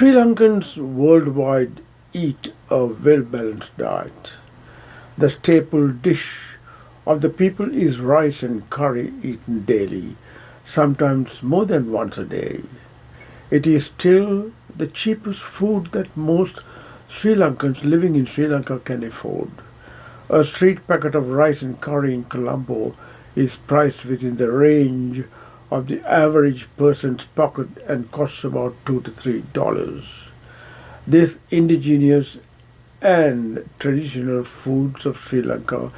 Sri Lankans worldwide eat a well-balanced diet. The staple dish of the people is rice and curry eaten daily, sometimes more than once a day. It is still the cheapest food that most Sri Lankans living in Sri Lanka can afford. A street packet of rice and curry in Colombo is priced within the range of the average person's pocket and costs about $2 to $3. These indigenous and traditional foods of Sri Lanka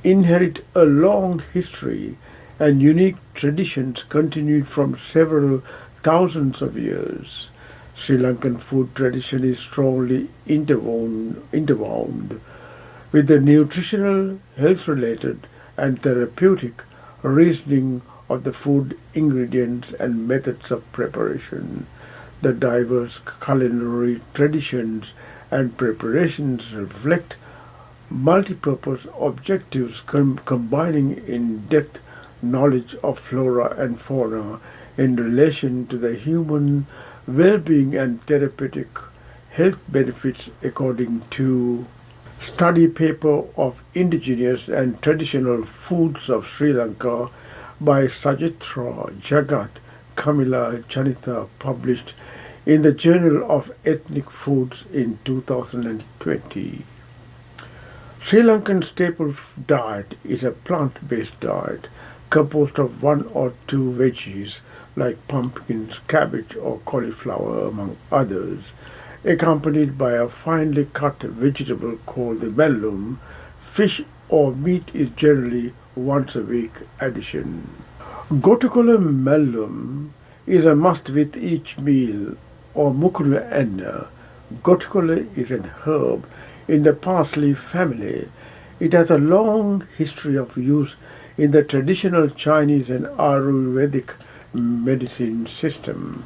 inherit a long history and unique traditions continued from several thousands of years. Sri Lankan food tradition is strongly interwound with the nutritional, health-related, and therapeutic reasoning of the food ingredients and methods of preparation. The diverse culinary traditions and preparations reflect multi-purpose objectives combining in-depth knowledge of flora and fauna in relation to the human well-being and therapeutic health benefits according to study paper of indigenous and traditional foods of Sri Lanka by Sajitra Jagat Kamila Janitha, published in the Journal of Ethnic Foods in 2020. Sri Lankan staple diet is a plant-based diet composed of one or two veggies like pumpkins, cabbage or cauliflower among others, accompanied by a finely cut vegetable called the mellum. Fish or meat is generally once a week addition. Gotukula mellum is a must with each meal or mukuru enna. Gotukula is an herb in the parsley family. It has a long history of use in the traditional Chinese and Ayurvedic medicine system.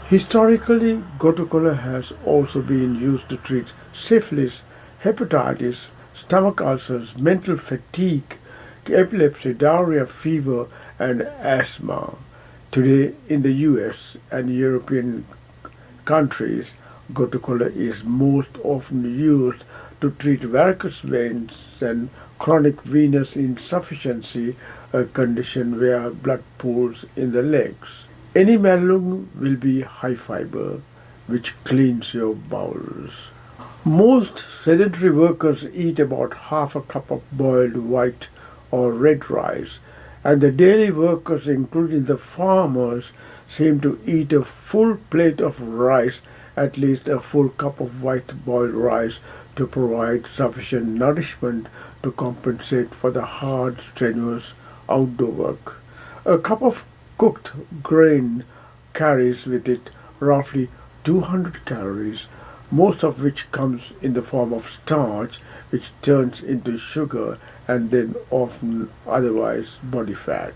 Historically, gotukula has also been used to treat syphilis, hepatitis, stomach ulcers, mental fatigue, epilepsy, diarrhea, fever, and asthma. Today, in the US and European countries, gotukula is most often used to treat varicose veins and chronic venous insufficiency, a condition where blood pools in the legs. Any mellum will be high fiber, which cleans your bowels. Most sedentary workers eat about half a cup of boiled white or red rice, and the daily workers, including the farmers, seem to eat a full plate of rice, at least a full cup of white boiled rice, to provide sufficient nourishment to compensate for the hard, strenuous outdoor work. A cup of cooked grain carries with it roughly 200 calories, most of which comes in the form of starch, which turns into sugar and then often otherwise body fat.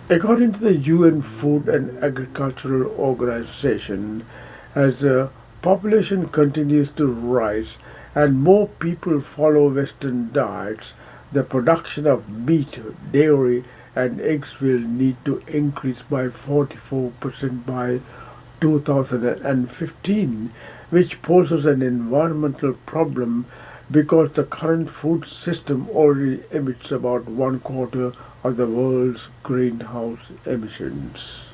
According to the UN Food and Agricultural Organization, as the population continues to rise and more people follow Western diets, the production of meat, dairy, and eggs will need to increase by 44% by 2015, which poses an environmental problem because the current food system already emits about 1/4 of the world's greenhouse emissions.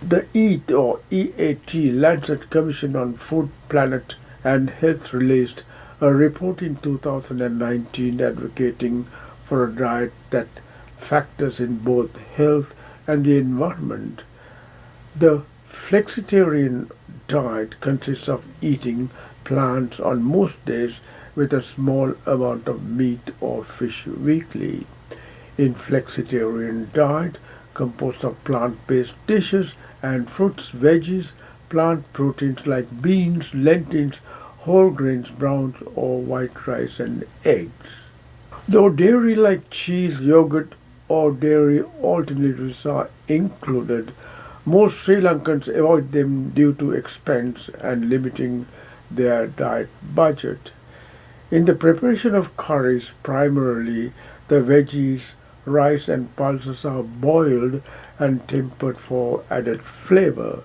The EAT or EAT Lancet Commission on Food, Planet and Health released a report in 2019 advocating for a diet that factors in both health and the environment. The flexitarian diet consists of eating plants on most days with a small amount of meat or fish weekly. In flexitarian diet, composed of plant-based dishes and fruits, veggies, plant proteins like beans, lentils, whole grains, browns or white rice and eggs. Though dairy like cheese, yogurt or dairy alternatives are included, most Sri Lankans avoid them due to expense and limiting their diet budget. In the preparation of curries, primarily the veggies, rice and pulses are boiled and tempered for added flavor.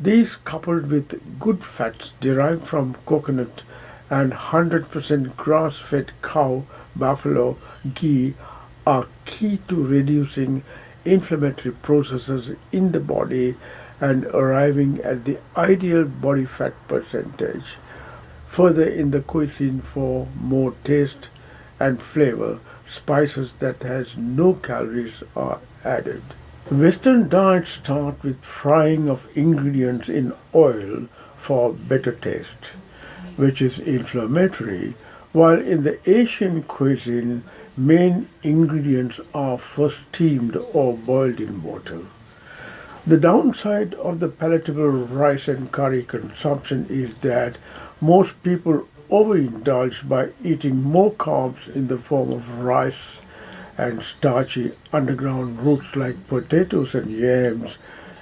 These, coupled with good fats derived from coconut and 100% grass-fed cow, buffalo, ghee, are key to reducing inflammatory processes in the body and arriving at the ideal body fat percentage. Further in the cuisine for more taste and flavor, spices that has no calories are added. Western diets start with frying of ingredients in oil for better taste, which is inflammatory, while in the Asian cuisine, main ingredients are first steamed or boiled in water. The downside of the palatable rice and curry consumption is that most people overindulge by eating more carbs in the form of rice and starchy underground roots like potatoes and yams,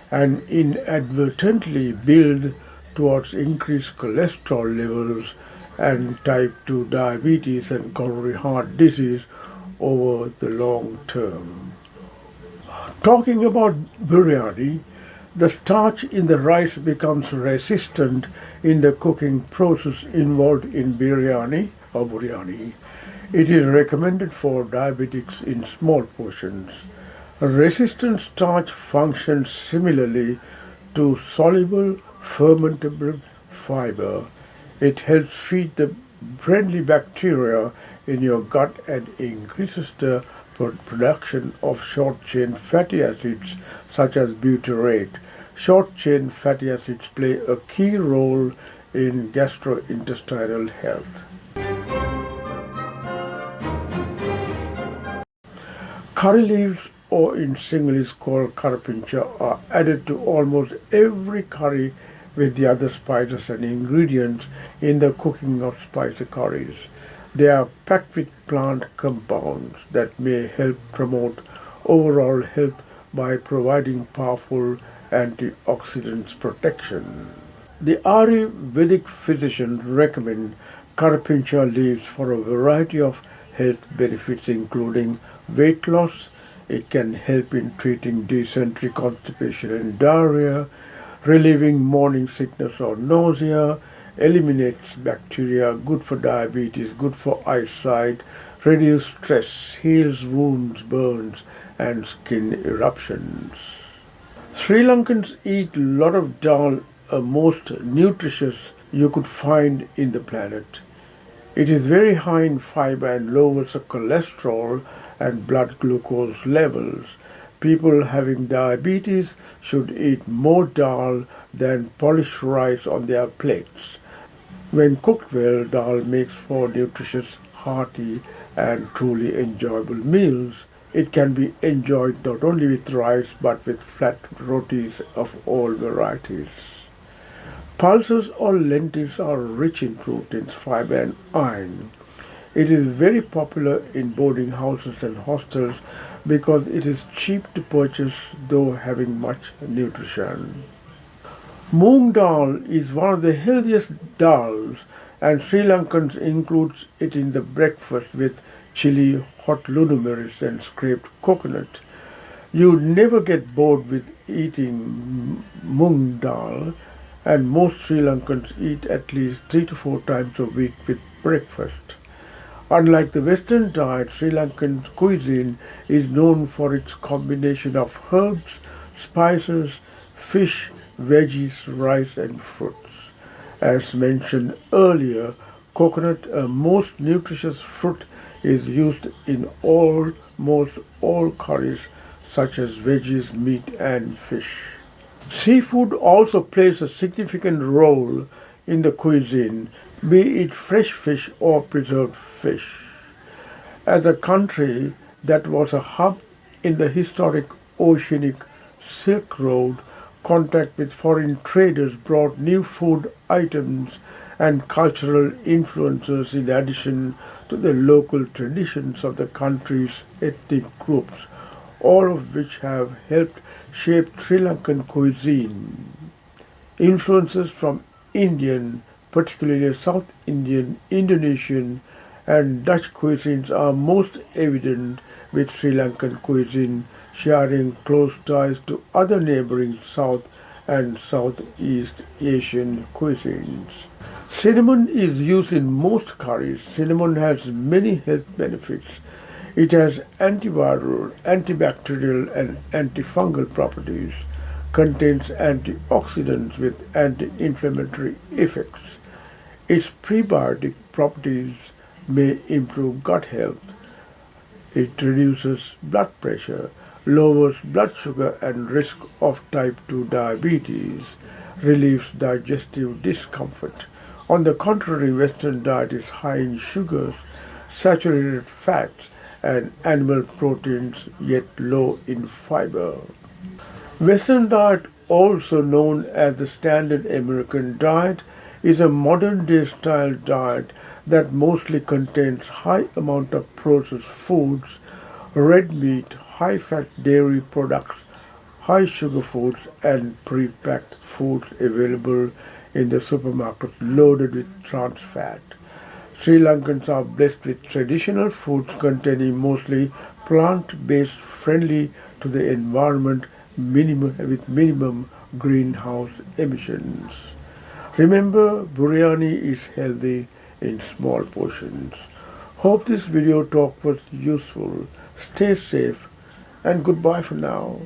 and inadvertently build towards increased cholesterol levels and type 2 diabetes and coronary heart disease over the long term. Talking about biryani, the starch in the rice becomes resistant in the cooking process involved in biryani or biryani. It is recommended for diabetics in small portions. Resistant starch functions similarly to soluble fermentable fiber. It helps feed the friendly bacteria in your gut and increases the production of short-chain fatty acids such as butyrate. Short-chain fatty acids play a key role in gastrointestinal health. Curry leaves, or in Sinhalese called karapincha, are added to almost every curry with the other spices and ingredients in the cooking of spicy curries. They are packed with plant compounds that may help promote overall health by providing powerful antioxidants protection. The Ayurvedic physicians recommend karapincha leaves for a variety of health benefits including weight loss. It can help in treating dysentery, constipation and diarrhea, relieving morning sickness or nausea, eliminates bacteria, good for diabetes, good for eyesight, reduce stress, heals wounds, burns and skin eruptions. Sri Lankans eat a lot of dal, a most nutritious you could find in the planet. It is very high in fiber and lowers the cholesterol and blood glucose levels. People having diabetes should eat more dal than polished rice on their plates. When cooked well, dal makes for nutritious, hearty and truly enjoyable meals. It can be enjoyed not only with rice but with flat rotis of all varieties. Pulses or lentils are rich in proteins, fiber and iron. It is very popular in boarding houses and hostels because it is cheap to purchase though having much nutrition. Moong dal is one of the healthiest dals and Sri Lankans includes it in the breakfast with chili, hot lunumeris and scraped coconut. You never get bored with eating moong dal and most Sri Lankans eat at least 3 to 4 times a week with breakfast. Unlike the Western diet, Sri Lankan cuisine is known for its combination of herbs, spices, fish, veggies, rice and fruits. As mentioned earlier, coconut, a most nutritious fruit, is used in almost all curries such as veggies, meat and fish. Seafood also plays a significant role in the cuisine, be it fresh fish or preserved fish. As a country that was a hub in the historic oceanic Silk Road, contact with foreign traders brought new food items and cultural influences in addition to the local traditions of the country's ethnic groups, all of which have helped shape Sri Lankan cuisine. Influences from Indian, particularly South Indian, Indonesian and Dutch cuisines are most evident, with Sri Lankan cuisine sharing close ties to other neighboring South and Southeast Asian cuisines. Cinnamon is used in most curries. Cinnamon has many health benefits. It has antiviral, antibacterial, and antifungal properties, contains antioxidants with anti-inflammatory effects. Its prebiotic properties may improve gut health. It reduces blood pressure, lowers blood sugar and risk of type 2 diabetes, relieves digestive discomfort. On the contrary, Western diet is high in sugars, saturated fats, and animal proteins, yet low in fiber. Western diet, also known as the standard American diet, is a modern day style diet that mostly contains high amount of processed foods, red meat, high fat dairy products, high sugar foods and pre-packed foods available in the supermarket loaded with trans fat. Sri Lankans are blessed with traditional foods containing mostly plant-based friendly to the environment with minimum greenhouse emissions. Remember, biryani is healthy in small portions. Hope this video talk was useful. Stay safe and goodbye for now.